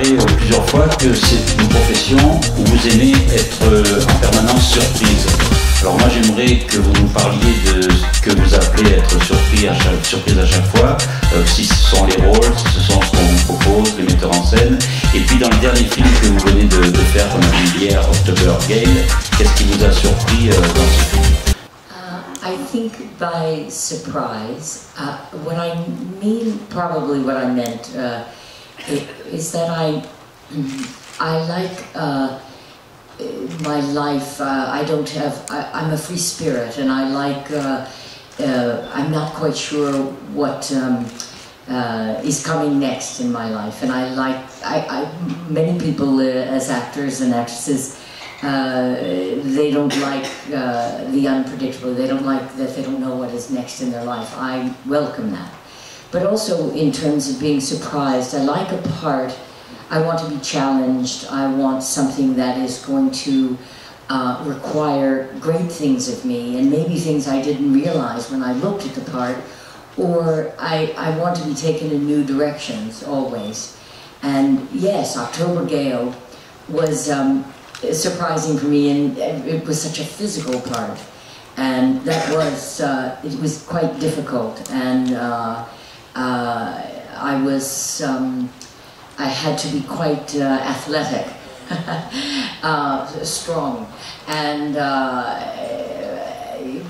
déclaré plusieurs fois que c'est une profession où vous aimez être en permanence surprise. Alors moi j'aimerais que vous nous parliez de ce que vous appelez être surprise à chaque fois, si ce sont les rôles, si ce sont ce qu'on vous propose, les metteurs en scène. Et puis dans le dernier film que vous venez de faire, comme a dit hier, October Gale, qu'est-ce qui vous a surpris dans ce film? I think by surprise, what I mean, probably what I meant, is that I like my life. I don't have. I'm a free spirit, and I like. I'm not quite sure what is coming next in my life, and I like. Many people as actors and actresses. They don't like the unpredictable. They don't like that they don't know what is next in their life. I welcome that. But also in terms of being surprised, I like a part. I want to be challenged. I want something that is going to require great things of me, and maybe things I didn't realize when I looked at the part, or I want to be taken in new directions always. And yes, October Gale was surprising for me, and it was such a physical part, and that was it was quite difficult, and I had to be quite athletic, strong, and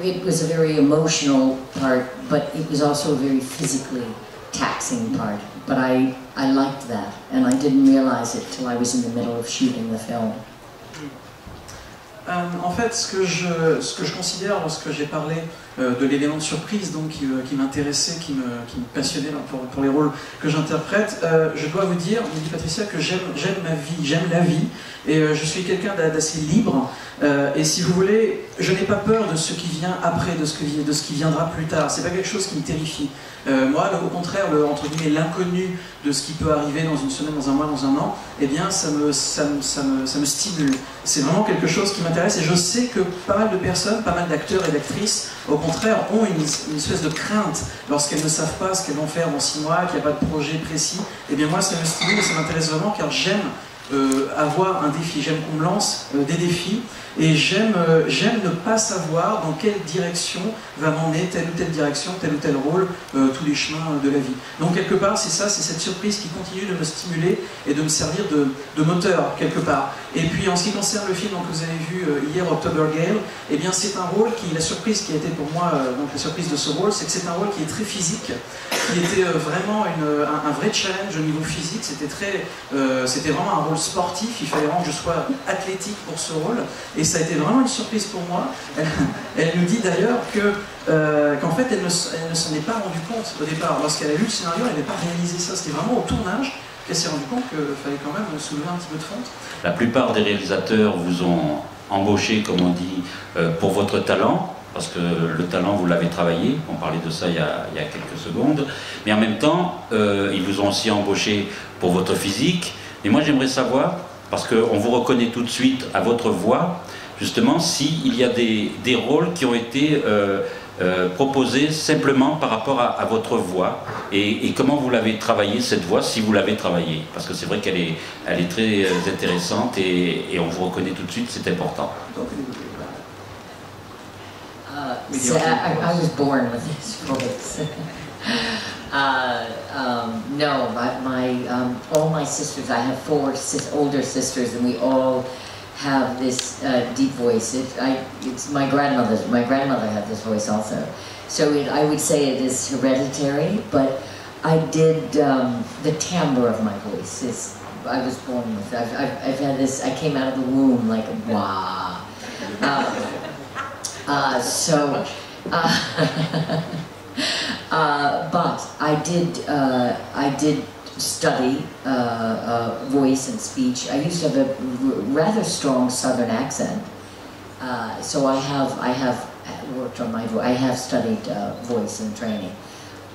it was a very emotional part, but it was also a very physically taxing part. But I liked that, and I didn't realize it till I was in the middle of shooting the film. En fait, ce que je considère lorsque j'ai parlé de l'élément de surprise, donc qui m'intéressait, qui me passionnait pour les rôles que j'interprète, je dois vous dire, me dit Patricia, que j'aime ma vie, j'aime la vie, et je suis quelqu'un d'assez libre, et si vous voulez, je n'ai pas peur de ce qui vient après, de ce qui viendra plus tard. C'est pas quelque chose qui me terrifie. Moi, au contraire, entre guillemets, l'inconnu de ce qui peut arriver dans une semaine, dans un mois, dans un an, eh bien, ça me stimule. C'est vraiment quelque chose qui m'intéresse, et je sais que pas mal de personnes, pas mal d'acteurs et d'actrices, au contraire, ont une espèce de crainte lorsqu'elles ne savent pas ce qu'elles vont faire dans 6 mois, qu'il n'y a pas de projet précis. Eh bien, moi, ça me stimule et ça m'intéresse vraiment, car j'aime avoir un défi, j'aime qu'on me lance des défis, et j'aime ne pas savoir dans quelle direction va m'emmener telle ou telle direction, tel ou tel rôle, tous les chemins de la vie. Donc quelque part c'est ça, c'est cette surprise qui continue de me stimuler et de me servir de moteur quelque part. Et puis en ce qui concerne le film que vous avez vu hier, October Gale, eh bien c'est un rôle qui, la surprise qui a été pour moi, donc la surprise de ce rôle, c'est que c'est un rôle qui est très physique, qui était vraiment un vrai challenge au niveau physique. C'était vraiment un rôle sportif, il fallait vraiment que je sois athlétique pour ce rôle, et ça a été vraiment une surprise pour moi. Elle nous dit d'ailleurs qu'en fait elle ne s'en est pas rendue compte au départ. Lorsqu'elle a lu le scénario, elle n'avait pas réalisé ça. C'était vraiment au tournage qu'elle s'est rendue compte qu'il fallait quand même soulever un petit peu de fonte. La plupart des réalisateurs vous ont embauché, comme on dit, pour votre talent, parce que le talent, vous l'avez travaillé, on parlait de ça il y a quelques secondes, mais en même temps, ils vous ont aussi embauché pour votre physique. Et moi, j'aimerais savoir, parce qu'on vous reconnaît tout de suite à votre voix, justement, s'il y a des rôles qui ont été proposés simplement par rapport à votre voix, et comment vous l'avez travaillée, cette voix, si vous l'avez travaillée, parce que c'est vrai qu'elle est très intéressante, et on vous reconnaît tout de suite, c'est important. So I was born with this voice. No, all my sisters, I have 4 older sisters, and we all have this deep voice. It's my grandmother's. My grandmother had this voice also. So I would say it is hereditary, but I did, the timbre of my voice is, I was born with. I've had this, I came out of the womb like a wah. But I did study voice and speech. I used to have a rather strong Southern accent, so I have worked on my voice. I have studied voice and training,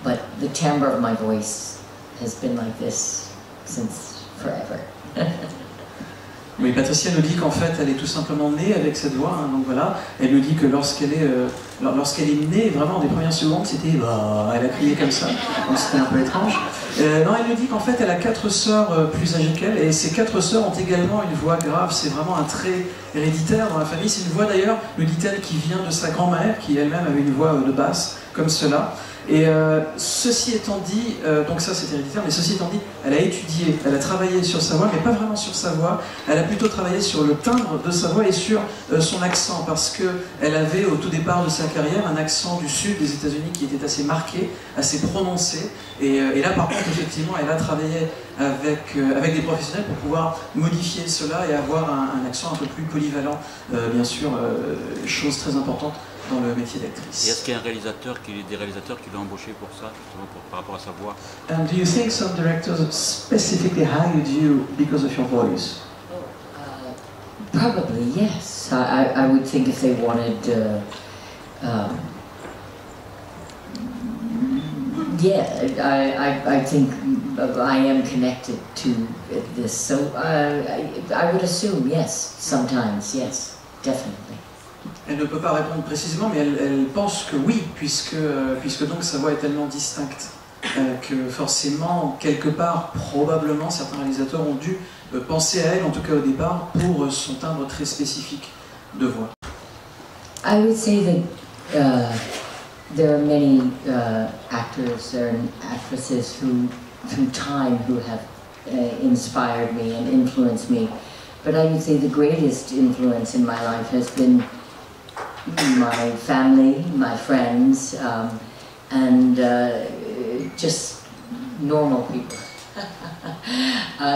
but the timbre of my voice has been like this since forever. Oui, Patricia nous dit qu'en fait, elle est tout simplement née avec cette voix. Hein, donc voilà, elle nous dit que lorsqu'elle est née, vraiment des premières secondes, c'était bah, elle a crié comme ça. Donc c'était un peu étrange. Non, elle nous dit qu'en fait, elle a 4 sœurs plus âgées qu'elle, et ces 4 sœurs ont également une voix grave. C'est vraiment un trait héréditaire dans la famille. C'est une voix d'ailleurs, nous dit-elle, qui vient de sa grand-mère, qui elle-même avait une voix de basse comme cela. Et ceci étant dit, donc ça c'est héréditaire, mais ceci étant dit, elle a étudié, elle a travaillé sur sa voix, mais pas vraiment sur sa voix, elle a plutôt travaillé sur le timbre de sa voix et sur son accent, parce qu'elle avait au tout départ de sa carrière un accent du sud des États-Unis qui était assez marqué, assez prononcé, et là par contre effectivement elle a travaillé avec des professionnels pour pouvoir modifier cela et avoir un accent un peu plus polyvalent, bien sûr, chose très importante dans le métier d'actrice. Et est-ce qu'il y a des réalisateurs qui l'ont embauché pour ça, justement, par rapport à sa voix? And do you think some directors specifically hired you because of your voice? Probably yes. I would think if they wanted. Yeah, I think I am connected to this, so I would assume yes. Sometimes yes, definitely. Elle ne peut pas répondre précisément, mais elle pense que oui, puisque donc sa voix est tellement distincte que forcément, quelque part, probablement, certains réalisateurs ont dû penser à elle, en tout cas au départ, pour son timbre très spécifique de voix. I would say that there are many actors and actresses through time who have inspired me and influenced me, but I would say the greatest influence in my life has been my family, my friends, and just normal people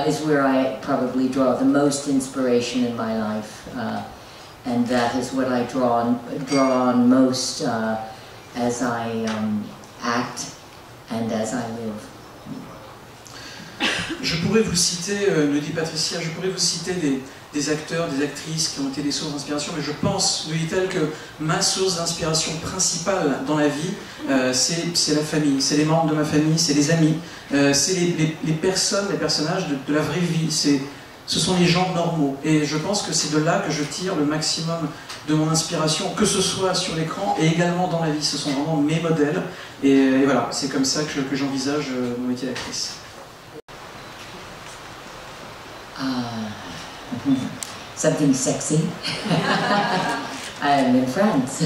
is where I probably draw the most inspiration in my life, and that is what I draw on most as I act and as I live. Je pourrais vous citer, nous dit Patricia, je pourrais vous citer des acteurs, des actrices qui ont été des sources d'inspiration, mais je pense, nous dit-elle, que ma source d'inspiration principale dans la vie, c'est la famille, c'est les membres de ma famille, c'est les amis, c'est les personnes, les personnages de la vraie vie, ce sont les gens normaux. Et je pense que c'est de là que je tire le maximum de mon inspiration, que ce soit sur l'écran et également dans la vie. Ce sont vraiment mes modèles. Et voilà, c'est comme ça que j'envisage mon métier d'actrice. Something sexy. I am in France.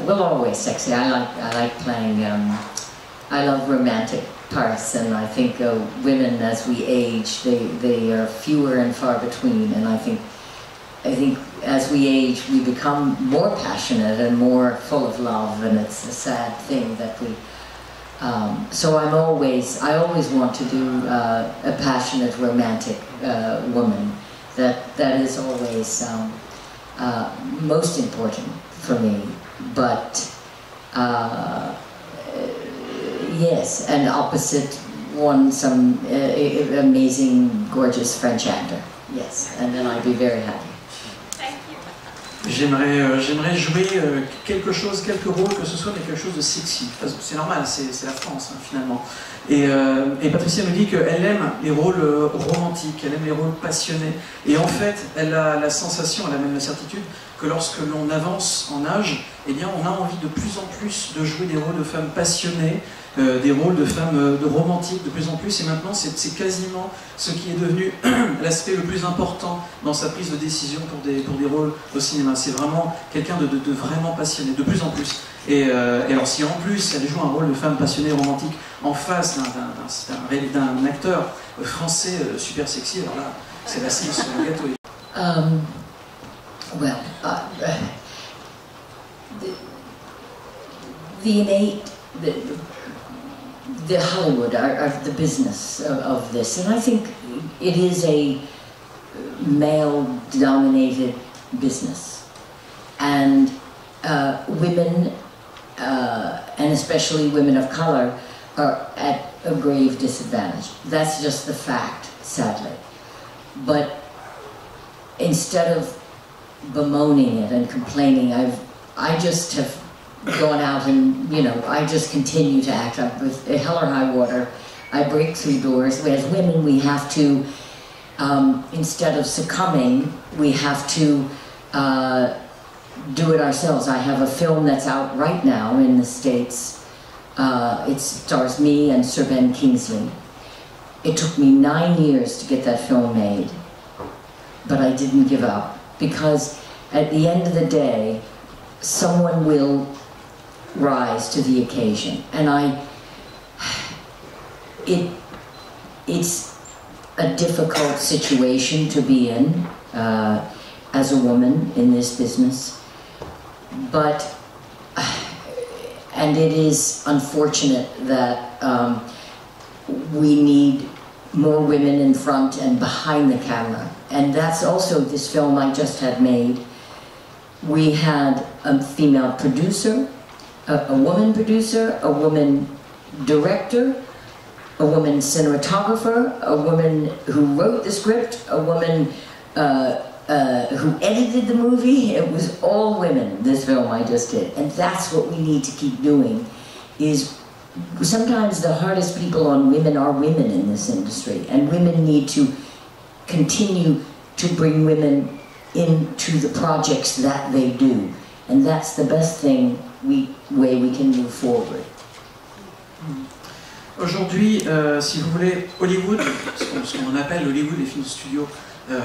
Well, always sexy. I like playing. I love romantic parts, and I think women, as we age, they are fewer and far between. And I think as we age, we become more passionate and more full of love, and it's a sad thing that we. So I always want to do a passionate, romantic woman. That is always most important for me. But yes, and opposite one, some amazing, gorgeous French actor. Yes, and then I'd be very happy. J'aimerais jouer quelque chose, quelques rôles, que ce soit, mais quelque chose de sexy. C'est normal, c'est la France, hein, finalement. Et Patricia me dit qu'elle aime les rôles romantiques, elle aime les rôles passionnés. Et en fait, elle a la sensation, elle a même la certitude, que lorsque l'on avance en âge, eh bien, on a envie de plus en plus de jouer des rôles de femmes passionnées, des rôles de femmes romantiques de plus en plus, et maintenant c'est quasiment ce qui est devenu l'aspect le plus important dans sa prise de décision pour des rôles au cinéma. C'est vraiment quelqu'un de vraiment passionné, de plus en plus. Et alors si en plus elle joue un rôle de femme passionnée romantique en face d'un acteur français super sexy, alors là c'est la cerise sur le gâteau. Well, the innate, the Hollywood are the business of this, and I think it is a male-dominated business, and women, and especially women of color, are at a grave disadvantage. That's just the fact, sadly. But instead of bemoaning it and complaining, I just have gone out and, I just continue to act. With Hell or High Water, I break through doors. As women, we have to, instead of succumbing, we have to do it ourselves. I have a film that's out right now in the States. It stars me and Sir Ben Kingsley. It took me 9 years to get that film made, but I didn't give up, because at the end of the day, someone will rise to the occasion. And it's a difficult situation to be in as a woman in this business, but, and it is unfortunate that we need more women in front and behind the camera. And that's also this film I just had made. We had a female producer, a woman producer, a woman director, a woman cinematographer, a woman who wrote the script, a woman who edited the movie. It was all women, this film I just did. And that's what we need to keep doing, is sometimes the hardest people on women are women in this industry, and women need to continue to bring women into the projects that they do, and that's the best way we can move forward. Aujourd'hui, si vous voulez, Hollywood, ce qu'on appelle Hollywood, les films studios,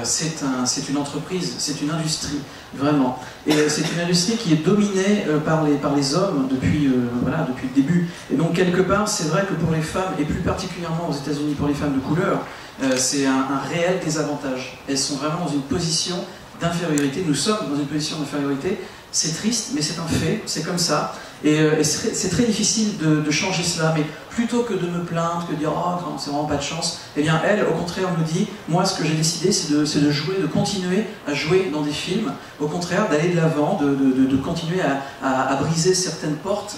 c'est une entreprise, c'est une industrie, vraiment. Et c'est une industrie qui est dominée par les hommes depuis, voilà, depuis le début. Et donc, quelque part, c'est vrai que pour les femmes, et plus particulièrement aux États-Unis pour les femmes de couleur, c'est un réel désavantage. Elles sont vraiment dans une position d'infériorité. Nous sommes dans une position d'infériorité. C'est triste, mais c'est un fait, c'est comme ça. Et c'est très difficile de changer cela, mais plutôt que de me plaindre, que de dire « Oh, c'est vraiment pas de chance », eh bien elle, au contraire, me dit « Moi, ce que j'ai décidé, c'est de jouer, de continuer à jouer dans des films, au contraire, d'aller de l'avant, de continuer à briser certaines portes,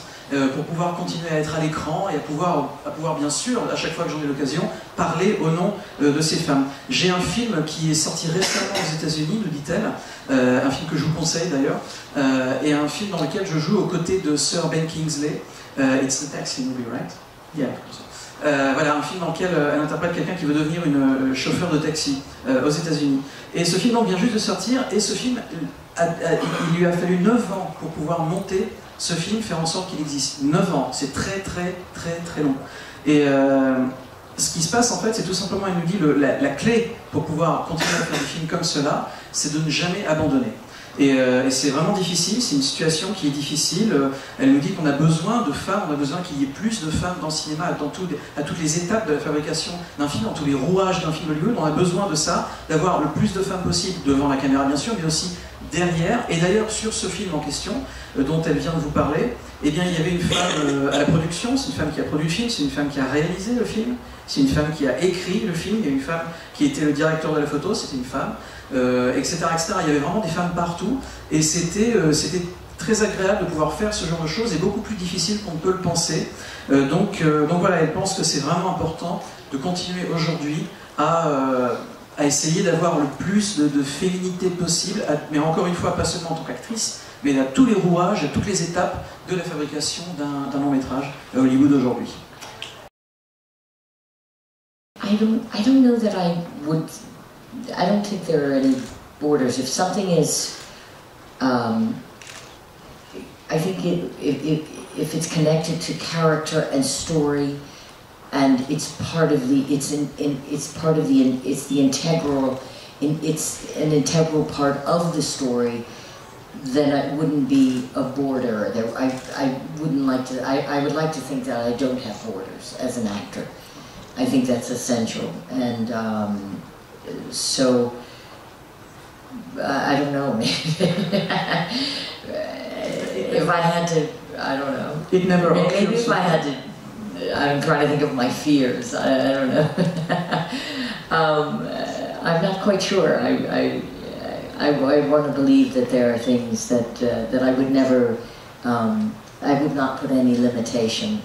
pour pouvoir continuer à être à l'écran et à pouvoir bien sûr, à chaque fois que j'en ai l'occasion, parler au nom de ces femmes. » J'ai un film qui est sorti récemment aux États-Unis, nous dit-elle, un film que je vous conseille d'ailleurs, et un film dans lequel je joue aux côtés de Sir Ben Kingsley. It's a taxi movie, right? Yeah. Voilà, un film dans lequel elle interprète quelqu'un qui veut devenir une chauffeur de taxi aux États-Unis. Et ce film vient juste de sortir, et ce film, il lui a fallu 9 ans pour pouvoir monter ce film, faire en sorte qu'il existe. 9 ans, c'est très très très très long. Et ce qui se passe en fait, c'est tout simplement, elle nous dit, la clé pour pouvoir continuer à faire des films comme cela, c'est de ne jamais abandonner. Et c'est vraiment difficile, c'est une situation qui est difficile. Elle nous dit qu'on a besoin de femmes, on a besoin qu'il y ait plus de femmes dans le cinéma, à toutes les étapes de la fabrication d'un film, dans tous les rouages d'un film Hollywood. On a besoin de ça, d'avoir le plus de femmes possible devant la caméra bien sûr, mais aussi derrière. Et d'ailleurs sur ce film en question, dont elle vient de vous parler, eh bien il y avait une femme à la production, c'est une femme qui a produit le film, c'est une femme qui a réalisé le film, c'est une femme qui a écrit le film, il y a une femme qui était le directeur de la photo, c'était une femme, etc., etc. Il y avait vraiment des femmes partout, et c'était très agréable de pouvoir faire ce genre de choses, et beaucoup plus difficile qu'on ne peut le penser. Donc voilà, elle pense que c'est vraiment important de continuer aujourd'hui à essayer d'avoir le plus de féminité possible, mais encore une fois, pas seulement en tant qu'actrice, mais à tous les rouages, à toutes les étapes de la fabrication d'un long métrage à Hollywood aujourd'hui. I don't know that I don't think there are any borders. If something is, I think if it's connected to character and story, and it's part of the, it's an integral part of the story, then it wouldn't be a border. I wouldn't like to. I would like to think that I don't have borders as an actor. I think that's essential, and so I don't know. If I had to, I don't know. It never. Maybe if I had to. I'm trying to think of my fears. I don't know. I'm not quite sure. I want to believe that there are things that I would never. I would not put any limitation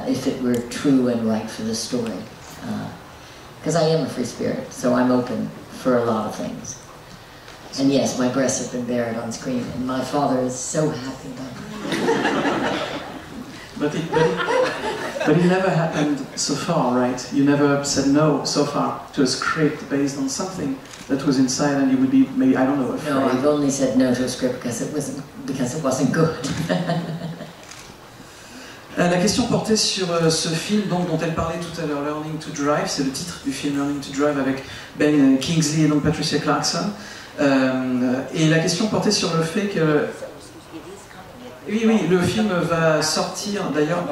if it were true and right for the story. Because I am a free spirit, so I'm open for a lot of things. And yes, my breasts have been bared on screen, and my father is so happy about it. But But it never happened so far, right? You never said no so far to a script based on something that was inside, and you would be maybe, I don't know, afraid. No, I've only said no to a script because it wasn't good. La question portait sur ce film donc, dont elle parlait tout à l'heure, Learning to Drive, c'est le titre du film Learning to Drive avec Ben Kingsley et donc Patricia Clarkson. Et la question portait sur le fait que... Oui, le film va sortir d'ailleurs...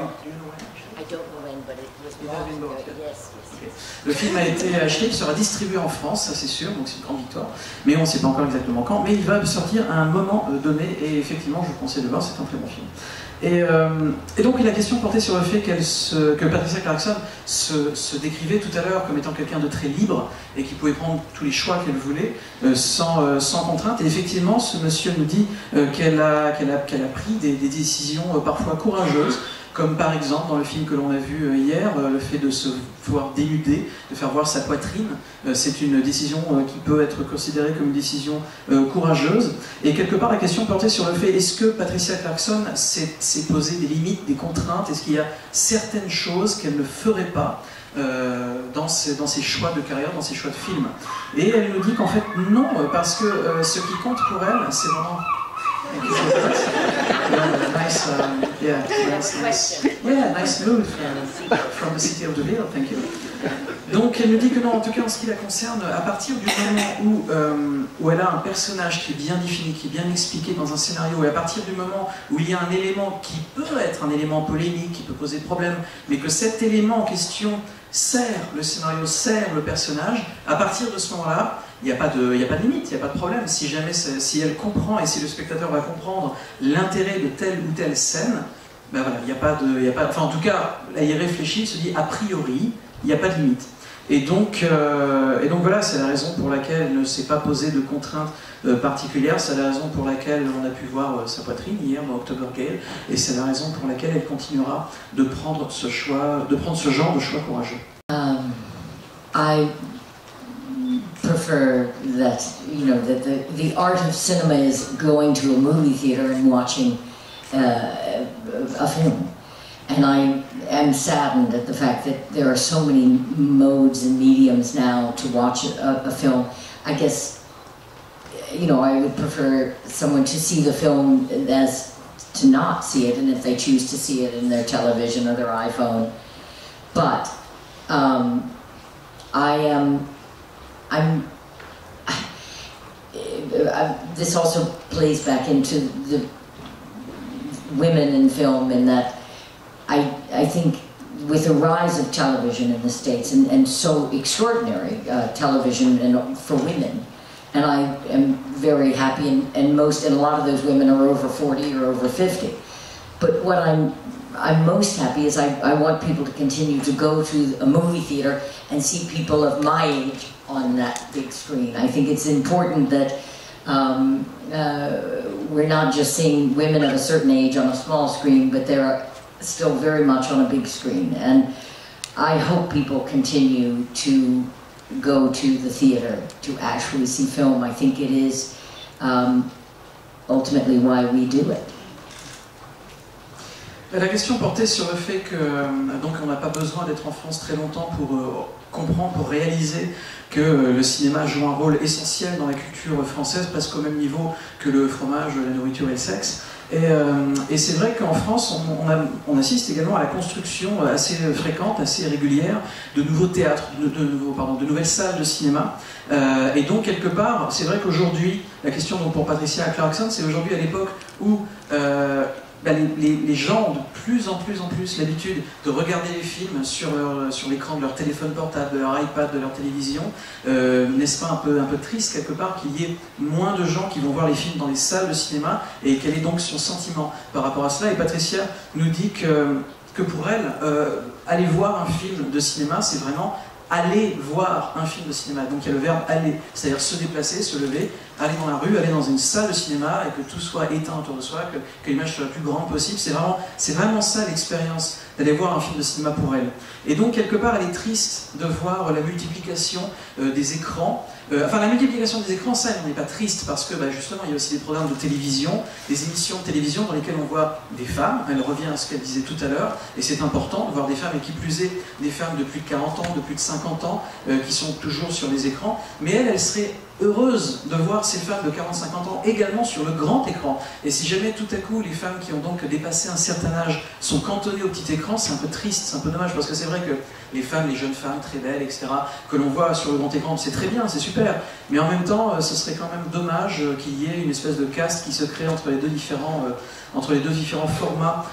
Le film a été acheté, il sera distribué en France, ça c'est sûr, donc c'est une grande victoire, mais on ne sait pas encore exactement quand, mais il va sortir à un moment donné, et effectivement je vous conseille de le voir, c'est un très bon film. Et donc la question portait sur le fait que Patricia Clarkson se décrivait tout à l'heure comme étant quelqu'un de très libre et qui pouvait prendre tous les choix qu'elle voulait sans contrainte. Et effectivement, ce monsieur nous dit qu'elle a pris des décisions parfois courageuses, comme par exemple dans le film que l'on a vu hier, le fait de se voir dénuder, de faire voir sa poitrine. C'est une décision qui peut être considérée comme une décision courageuse. Et quelque part, la question portait sur le fait, est-ce que Patricia Clarkson s'est posé des limites, des contraintes? Est-ce qu'il y a certaines choses qu'elle ne ferait pas dans ses choix de carrière, dans ses choix de film? Et elle nous dit qu'en fait, non, parce que ce qui compte pour elle, c'est vraiment... nice move from the city of Deauville, thank you. Donc elle nous dit que non, en tout cas en ce qui la concerne, à partir du moment où elle a un personnage qui est bien défini, qui est bien expliqué dans un scénario, et à partir du moment où il y a un élément qui peut être un élément polémique, qui peut poser problème, mais que cet élément en question sert le scénario, sert le personnage, à partir de ce moment-là, il n'y a pas de limite, il n'y a pas de problème. Si jamais, si elle comprend et si le spectateur va comprendre l'intérêt de telle ou telle scène, ben voilà, il n'y a pas, enfin en tout cas, elle y réfléchit, elle se dit a priori, il n'y a pas de limite. Et donc voilà, c'est la raison pour laquelle elle ne s'est pas posée de contraintes particulières, c'est la raison pour laquelle on a pu voir sa poitrine hier dans October Gale, et c'est la raison pour laquelle elle continuera de prendre ce choix, de prendre ce genre de choix courageux. I prefer that, you know, that the art of cinema is going to a movie theater and watching a film. And I am saddened at the fact that there are so many modes and mediums now to watch a film. I guess, you know, I would prefer someone to see the film as to not see it, and if they choose to see it in their television or their iPhone. But this also plays back into the women in film, in that I think with the rise of television in the States, and so extraordinary television for women, and I am very happy, and a lot of those women are over 40 or over 50. But what I'm most happy is I want people to continue to go to a movie theater and see people of my age on that big screen. I think it's important that we're not just seeing women of a certain age on a small screen, but they're still very much on a big screen. And I hope people continue to go to the theater to actually see film. I think it is ultimately why we do it. La question portait sur le fait que donc on n'a pas besoin d'être en France très longtemps pour comprendre, pour réaliser que le cinéma joue un rôle essentiel dans la culture française, presque au même niveau que le fromage, la nourriture et le sexe. Et c'est vrai qu'en France, on assiste également à la construction assez fréquente, assez régulière de nouveaux théâtres, de nouvelles salles de cinéma. Et donc, quelque part, c'est vrai qu'aujourd'hui, la question donc, pour Patricia Clarkson, c'est aujourd'hui à l'époque où les gens ont de plus en plus l'habitude de regarder les films sur l'écran de leur téléphone portable, de leur iPad, de leur télévision. N'est-ce pas un peu triste quelque part qu'il y ait moins de gens qui vont voir les films dans les salles de cinéma, et quel est donc son sentiment par rapport à cela? Et Patricia nous dit que pour elle, aller voir un film de cinéma, c'est vraiment aller voir un film de cinéma. Donc il y a le verbe aller, c'est-à-dire se déplacer, se lever, aller dans la rue, aller dans une salle de cinéma, et que tout soit éteint autour de soi, que l'image soit la plus grande possible. C'est vraiment ça l'expérience d'aller voir un film de cinéma pour elle. Et donc, quelque part, elle est triste de voir la multiplication des écrans. Enfin, la multiplication des écrans, ça, elle n'en est pas triste, parce que justement, il y a aussi des programmes de télévision, des émissions de télévision dans lesquelles on voit des femmes. Elle revient à ce qu'elle disait tout à l'heure, et c'est important de voir des femmes, et qui plus est, des femmes de plus de 40 ans, de plus de 50 ans, qui sont toujours sur les écrans. Mais elle serait heureuse de voir ces femmes de 40-50 ans également sur le grand écran. Et si jamais tout à coup les femmes qui ont donc dépassé un certain âge sont cantonnées au petit écran, c'est un peu triste, c'est un peu dommage, parce que c'est vrai que les femmes, les jeunes femmes très belles, etc., que l'on voit sur le grand écran, c'est très bien, c'est super, mais en même temps, ce serait quand même dommage qu'il y ait une espèce de caste qui se crée entre les deux différents formats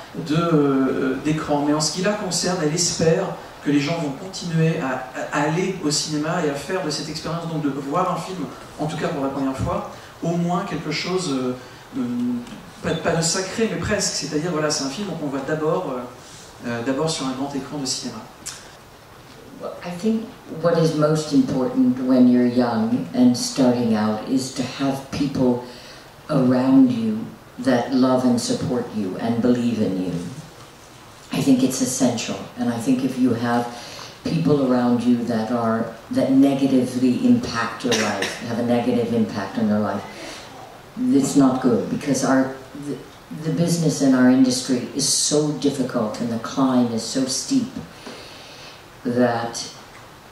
d'écran. Mais en ce qui la concerne, elle espère que les gens vont continuer à aller au cinéma et à faire de cette expérience, donc de voir un film, en tout cas pour la première fois, au moins quelque chose, pas de sacré, mais presque. C'est-à-dire, voilà, c'est un film qu'on voit d'abord sur un grand écran de cinéma. I think what is most important when you're young and starting out is to have people around you that love and support you and believe in you. I think it's essential, and I think if you have people around you that negatively impact your life, have a negative impact on their life, it's not good, because the business in our industry is so difficult and the climb is so steep that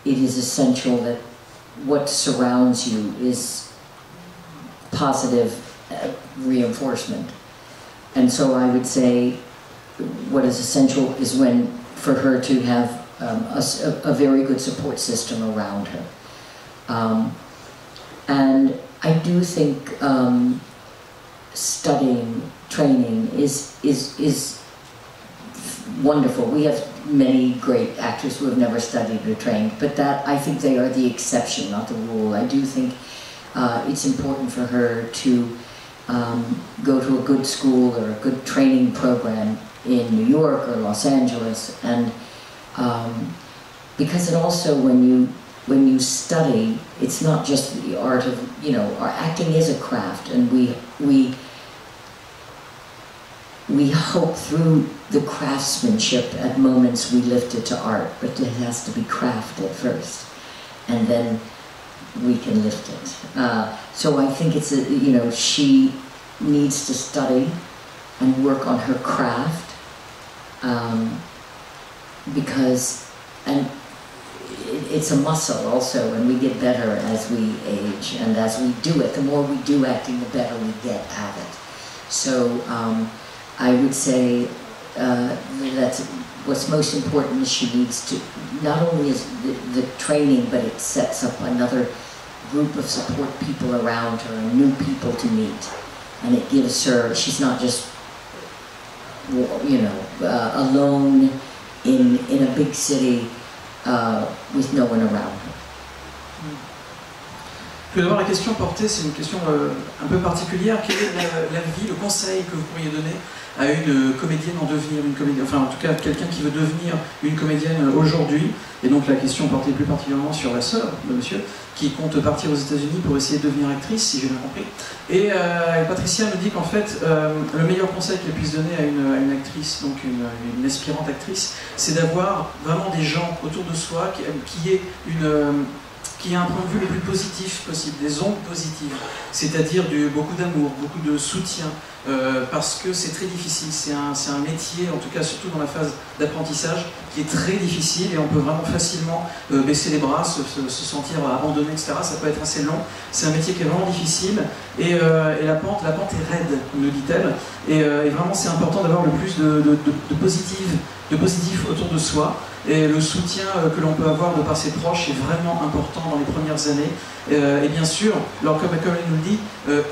it is essential that what surrounds you is positive reinforcement. And so I would say what is essential is for her to have a very good support system around her. And I do think studying, training is wonderful. We have many great actors who have never studied or trained, but that, I think they are the exception, not the rule. I do think it's important for her to go to a good school or a good training program in New York or Los Angeles, and because it also, when you study, it's not just the art of, our acting is a craft, and we hope through the craftsmanship at moments we lift it to art, but it has to be craft at first, and then we can lift it. So I think it's she needs to study and work on her craft, because, and it's a muscle also, and we get better as we age and as we do it. The more we do acting, the better we get at it. So I would say that's what's most important is she needs to, not only is the training, but it sets up another group of support people around her and new people to meet. And it gives her, she's not just, alone in a big city with no one around her. Tout d'abord, la question portée, c'est une question un peu particulière. Quel est l'avis, le conseil que vous pourriez donner à une comédienne en devenir, une comédienne, enfin en tout cas quelqu'un qui veut devenir une comédienne aujourd'hui? Et donc la question portait plus particulièrement sur la sœur de monsieur, qui compte partir aux États-Unis pour essayer de devenir actrice, si j'ai bien compris. Et Patricia me dit qu'en fait, le meilleur conseil qu'elle puisse donner à une actrice, donc une aspirante actrice, c'est d'avoir vraiment des gens autour de soi qui aient un point de vue le plus positif possible, des ondes positives, c'est-à-dire beaucoup d'amour, beaucoup de soutien, parce que c'est très difficile, c'est un métier, en tout cas surtout dans la phase d'apprentissage, qui est très difficile, et on peut vraiment facilement baisser les bras, se sentir abandonné, etc. Ça peut être assez long, c'est un métier qui est vraiment difficile, et la pente est raide, me dit-elle, et vraiment c'est important d'avoir le plus de positif autour de soi, et le soutien que l'on peut avoir de par ses proches est vraiment important dans les premières années. Et bien sûr, alors comme elle nous le dit,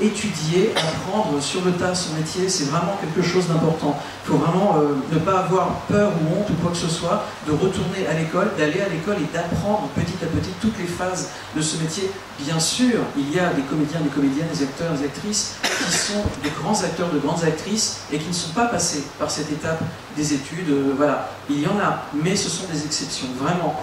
étudier, apprendre sur le tas son métier, c'est vraiment quelque chose d'important. Il faut vraiment ne pas avoir peur ou honte ou quoi que ce soit de retourner à l'école, d'aller à l'école et d'apprendre petit à petit toutes les phases de ce métier. Bien sûr, il y a des comédiens, des comédiennes, des acteurs, des actrices qui sont des grands acteurs, de grandes actrices et qui ne sont pas passés par cette étape des études. Voilà, il y en a, mais ce sont des exceptions. Vraiment,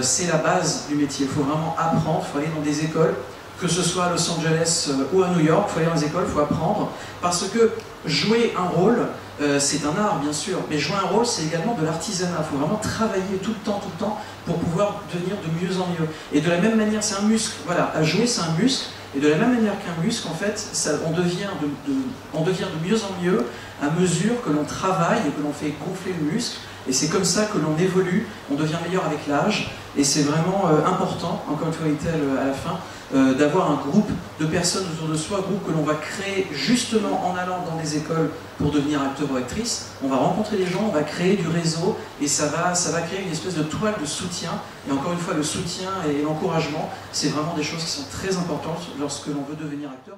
c'est la base du métier. Il faut vraiment apprendre, il faut aller dans des écoles, que ce soit à Los Angeles ou à New York, il faut aller dans les écoles, il faut apprendre, parce que jouer un rôle, c'est un art bien sûr, mais jouer un rôle c'est également de l'artisanat. Il faut vraiment travailler tout le temps pour pouvoir devenir de mieux en mieux. Et de la même manière, c'est un muscle. Voilà, à jouer c'est un muscle. Et de la même manière qu'un muscle, en fait, on devient de mieux en mieux à mesure que l'on travaille et que l'on fait gonfler le muscle. Et c'est comme ça que l'on évolue, on devient meilleur avec l'âge. Et c'est vraiment important, encore une fois, Etel à la fin, d'avoir un groupe de personnes autour de soi, un groupe que l'on va créer justement en allant dans des écoles pour devenir acteur ou actrice. On va rencontrer des gens, on va créer du réseau et ça va créer une espèce de toile de soutien. Et encore une fois, le soutien et l'encouragement, c'est vraiment des choses qui sont très importantes lorsque l'on veut devenir acteur.